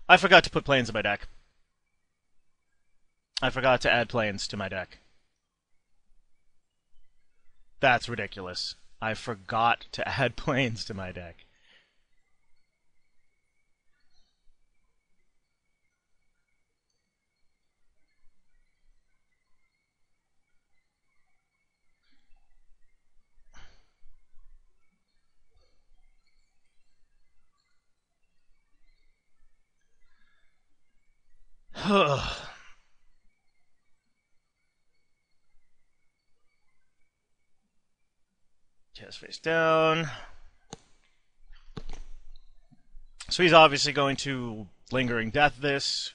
I forgot to put planes in my deck. I forgot to add planes to my deck. That's ridiculous. I forgot to add planes to my deck. Chest face down. So he's obviously going to Lingering Death this.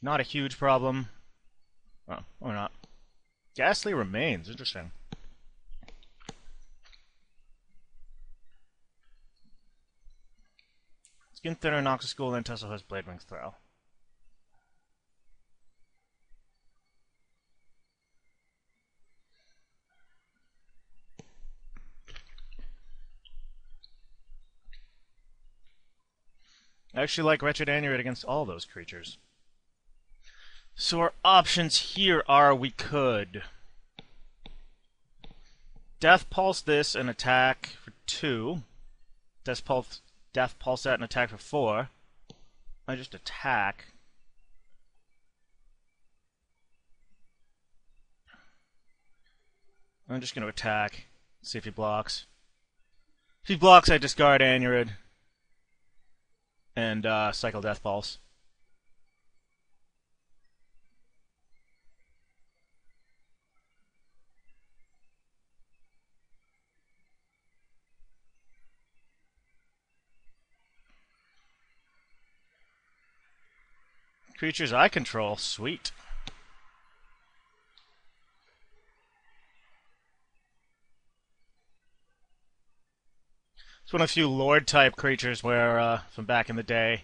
Not a huge problem. Oh, or not. Ghastly Remains. Interesting. Skin Thinner knocks a school, then Tussle has Blade Wings Throw. I actually like Wretched Anurid against all those creatures. So our options here are we could Death Pulse this and attack for 2. Death Pulse that and attack for 4. I just attack. I'm just going to attack. See if he blocks. If he blocks, I discard Anurid. And cycle Death Pulse. Creatures I control, sweet. It's one of the few Lord type creatures where, from back in the day,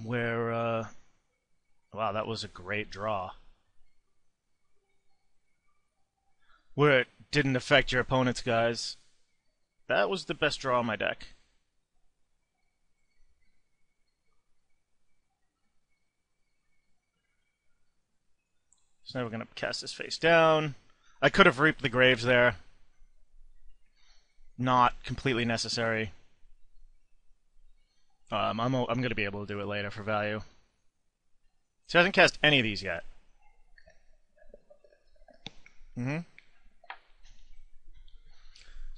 where, wow, that was a great draw. Where it didn't affect your opponent's guys. That was the best draw on my deck. So now we're going to cast this face down. I could have reaped the graves there. Not completely necessary. I'm going to be able to do it later for value. So he hasn't cast any of these yet. I'm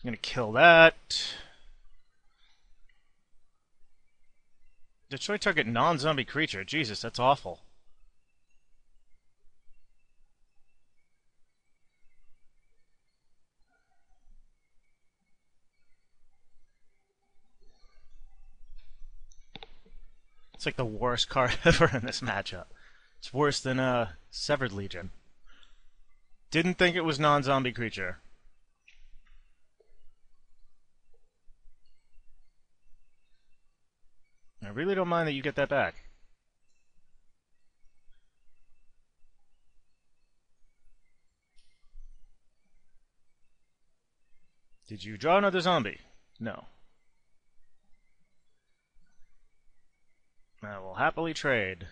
going to kill that. Destroy target non-zombie creature. Jesus, that's awful. It's like the worst card ever in this matchup. It's worse than Severed Legion. Didn't think it was non-zombie creature. I really don't mind that you get that back. Did you draw another zombie? No. I will happily trade.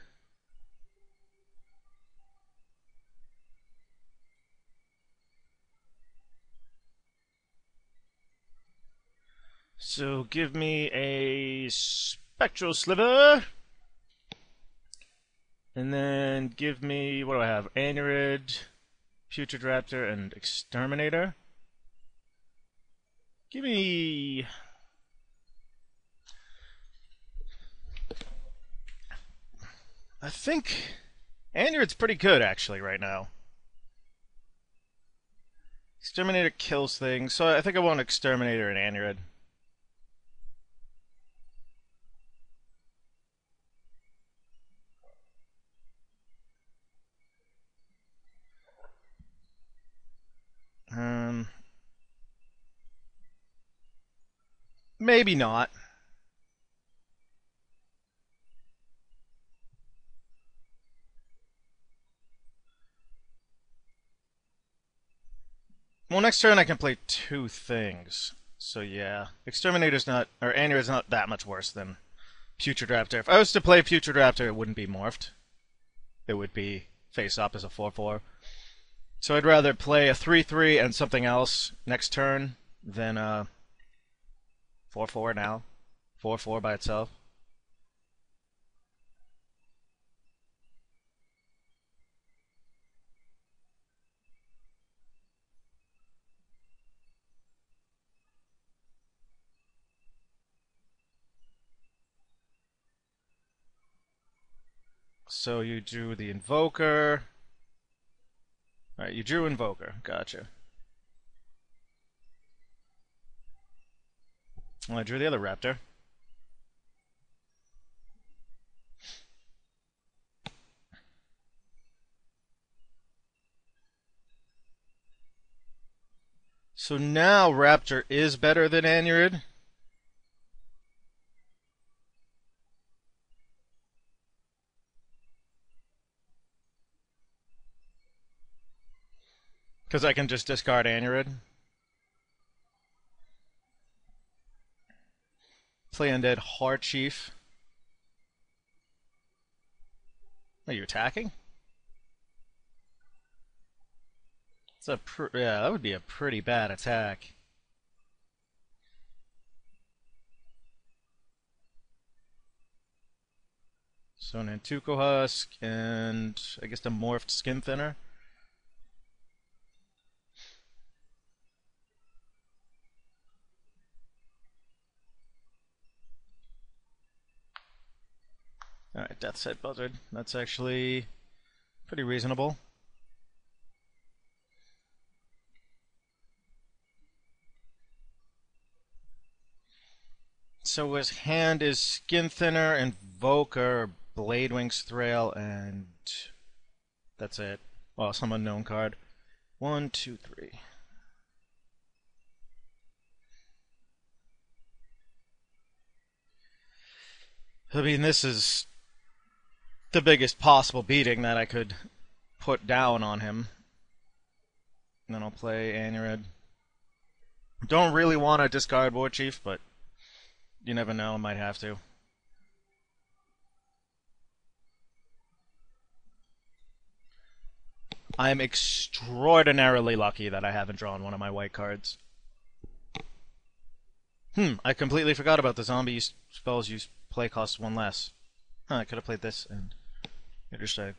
So give me a Spectral Sliver. And then give me, what do I have? Anurid, Putrid Raptor, and Exterminator. Give me... I think Anurid's pretty good, actually, right now. Exterminator kills things, so I think I want Exterminator and Anurid. Maybe not. Well, next turn I can play 2 things. So yeah, Exterminator's not, or Anurid's not that much worse than Putrid Raptor. If I was to play Putrid Raptor, it wouldn't be morphed. It would be face up as a 4/4. So I'd rather play a 3/3 and something else next turn than a 4/4 now. 4/4 by itself. So you drew the Invoker. Alright, you drew Invoker. Gotcha. Well, I drew the other Raptor. So now Raptor is better than Anurid. Because I can just discard Anurid. Play Undead Heart Chief. Are you attacking? It's a yeah, that would be a pretty bad attack. So Nantuko Husk and I guess the morphed Skin Thinner. Alright, Death's Head Buzzard. That's actually pretty reasonable. So his hand is Skin Thinner, Invoker, Bladewing's Thrail, and that's it. Well, some unknown card. 1, 2, 3. I mean, this is the biggest possible beating that I could put down on him. And then I'll play Anurid. Don't really want to discard War Chief, but you never know, I might have to. I'm extraordinarily lucky that I haven't drawn one of my white cards. I completely forgot about the zombie spells use play cost 1 less. Huh, I could have played this and interesting.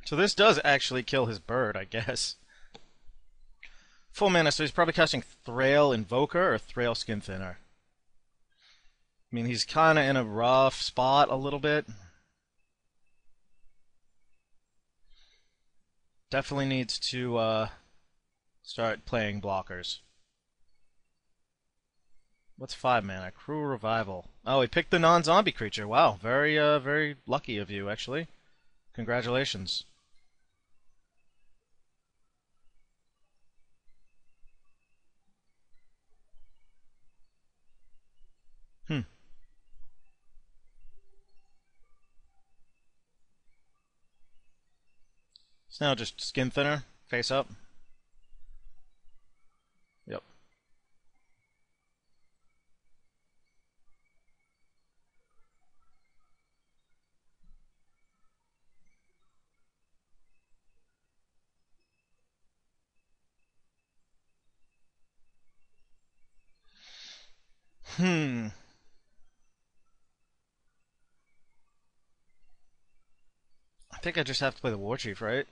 So this does actually kill his bird, I guess. Full mana, so he's probably casting Thrail Invoker or Thrail Skin Thinner. I mean, he's kind of in a rough spot a little bit. Definitely needs to start playing blockers. What's 5 mana? Cruel Revival. Oh, he picked the non-zombie creature. Wow, very lucky of you, actually. Congratulations. It's now just Skin Thinner, face up. Yep. I think I just have to play the War Chief, right?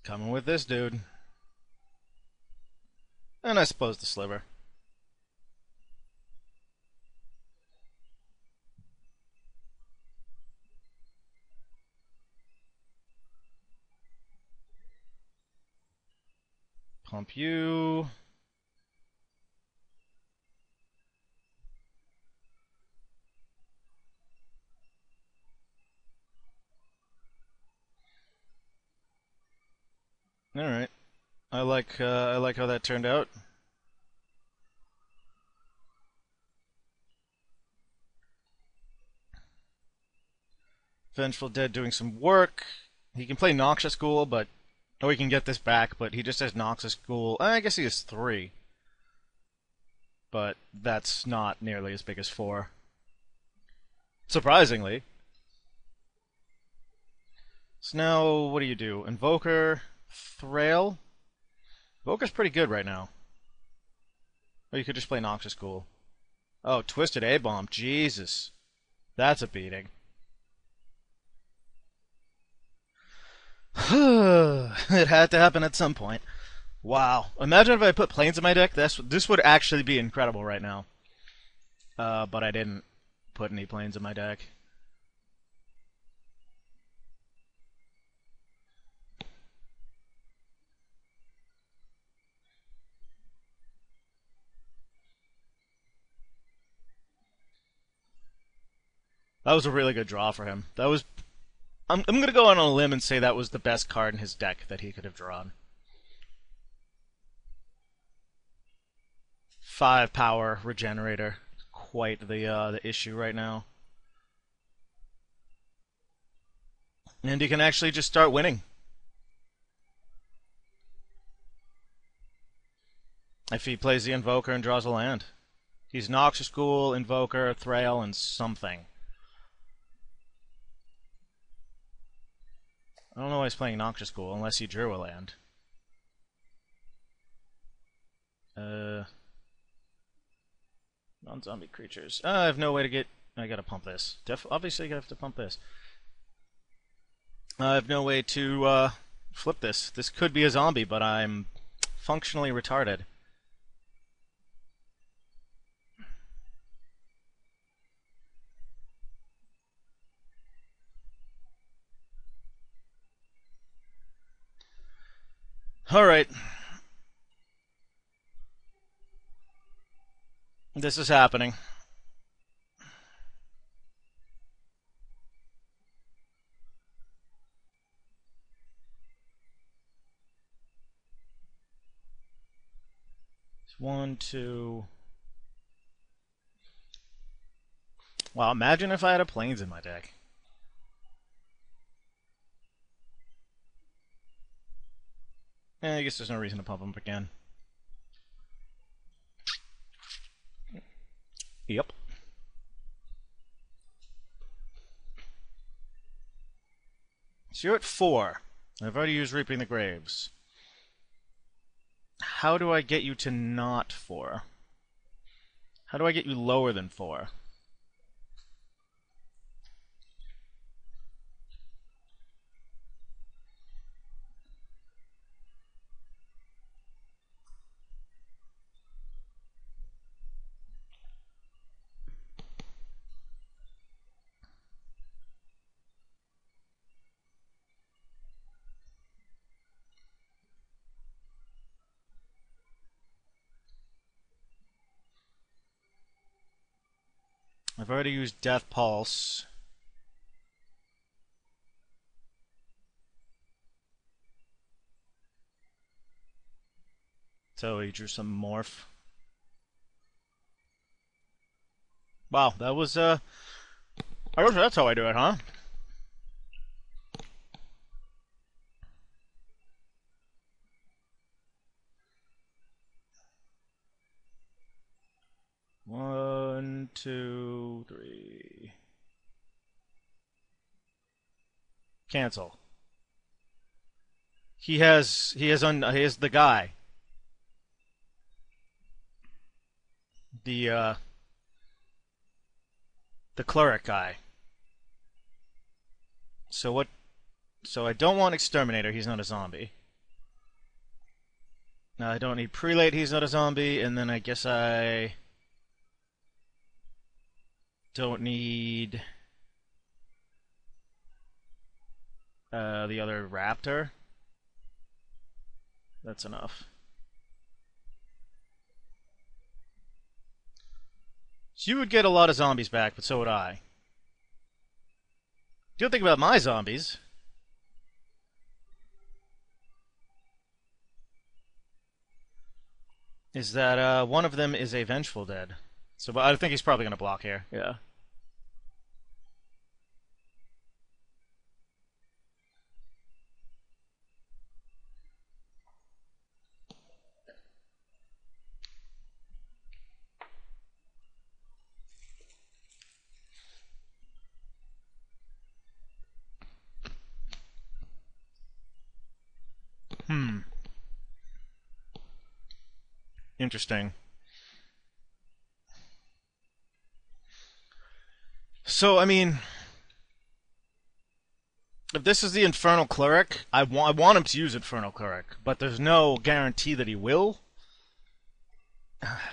Coming with this dude. And I suppose the Sliver. Pump you. All right. I like how that turned out. Vengeful Dead doing some work. He can play Noxious Ghoul, but... Oh, he can get this back, but he just has Noxious Ghoul. I guess he has 3. But that's not nearly as big as 4. Surprisingly. So now, what do? Invoker, Thrail? Invoker's pretty good right now. Or you could just play Noxious Ghoul. Oh, Twisted A-Bomb. Jesus. That's a beating. It had to happen at some point. Wow. Imagine if I put planes in my deck. This would actually be incredible right now. But I didn't put any planes in my deck. That was a really good draw for him. That was... I'm going to go on a limb and say that was the best card in his deck that he could have drawn. 5 power Regenerator. Quite the issue right now. And he can actually just start winning. If he plays the Invoker and draws a land. He's Noxious Ghoul, Invoker, Thrail, and something. I don't know why he's playing Noxious Ghoul, unless he drew a land. Non-zombie creatures. I have no way to get... I gotta pump this. Obviously, I have to pump this. I have no way to flip this. This could be a zombie, but I'm functionally retarded. Alright. This is happening. It's 1, 2... Wow, imagine if I had a planes in my deck. I guess there's no reason to pump him again. Yep. So you're at 4. I've already used Reaping the Graves. How do I get you to not 4? How do I get you lower than 4? I've already used Death Pulse. So he drew some morph. Wow, that was I guess that's how I do it, huh? One, 2, 3. Cancel. He has the guy. The cleric guy. So what? So I don't want Exterminator. He's not a zombie. Now I don't need Prelate. He's not a zombie. And then I guess I don't need the other raptor. That's enough. So you would get a lot of zombies back, but so would I. The good thing about my zombies is that one of them is a Vengeful Dead. So I think he's probably going to block here. Yeah. Interesting. So, I mean, if this is the Infernal Cleric, I want him to use Infernal Cleric, but there's no guarantee that he will.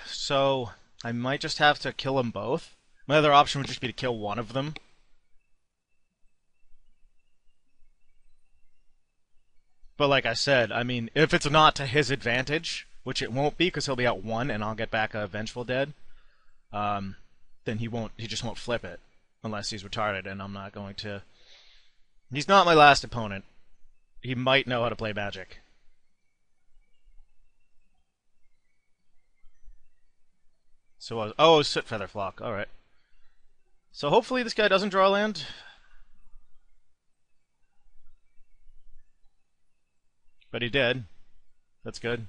So, I might just have to kill them both. My other option would just be to kill one of them. But like I said, I mean, if it's not to his advantage, which it won't be because he'll be out one and I'll get back a Vengeful Dead, then he just won't flip it unless he's retarded, and I'm not going to. He's not my last opponent. He might know how to play Magic. So, oh, Soot Feather Flock. All right. So hopefully this guy doesn't draw land. But he did. That's good.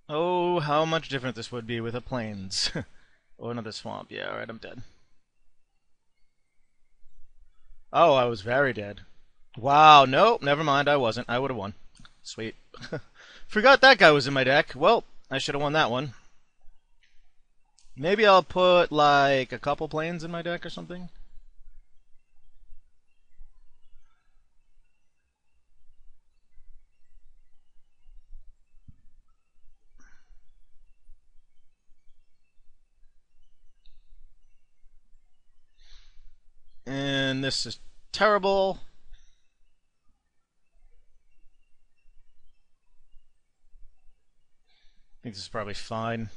Oh, how much different this would be with a Plains. Oh, another Swamp. Yeah, alright, I'm dead. Oh, I was very dead. Wow, nope, never mind, I wasn't. I would have won. Sweet. Forgot that guy was in my deck. Well, I should have won that one. Maybe I'll put, like, a couple Plains in my deck or something. And this is terrible. I think this is probably fine.